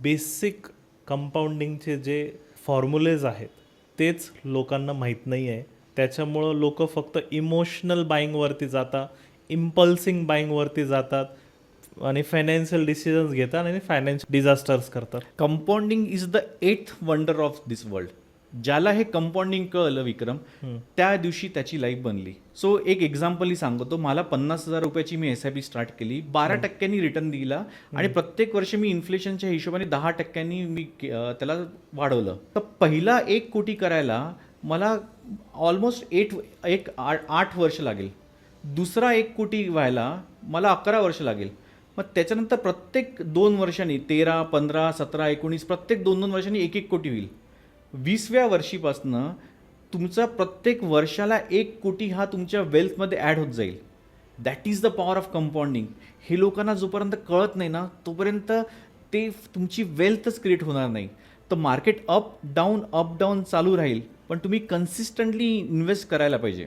Basic कंपाऊंडिंगचे जे formulas आहेत तेच लोकांना माहीत नाही आहे. त्याच्यामुळं लोक फक्त इमोशनल बाईंगवरती जातात, इम्पल्सिंग बाईंगवरती जातात आणि फायनान्शियल डिसिजन्स घेतात आणि फायनान्शियल डिझास्टर्स करतात. Compounding is the 8th wonder of this world. ज्याला हे कंपाऊंडिंग कळलं विक्रम, त्या दिवशी त्याची लाईफ बनली. सो एक एक्झाम्पलही सांगतो. मला 50,000 रुपयाची मी SIP स्टार्ट केली, 12% रिटर्न दिला आणि प्रत्येक वर्षी मी इन्फ्लेशनच्या हिशोबाने 10% मी त्याला वाढवलं. तर पहिला 1 कोटी करायला मला ऑलमोस्ट 8 वर्ष लागेल. दुसरा 1 कोटी व्हायला मला 11 वर्ष लागेल. मग त्याच्यानंतर प्रत्येक 2 वर्षांनी 13, 15, 17, 19 प्रत्येक 2-2 वर्षांनी 1-1 कोटी होईल. 20व्या वर्षीपासनं तुमचा प्रत्येक वर्षाला 1 कोटी हा तुमच्या वेल्थमध्ये ॲड होत जाईल. That is the power of compounding. हे लोकांना जोपर्यंत कळत नाही ना तोपर्यंत ते तुमची वेल्थच क्रिएट होणार नाही. तर मार्केट अप डाऊन चालू राहील, पण तुम्ही कन्सिस्टंटली इन्व्हेस्ट करायला पाहिजे.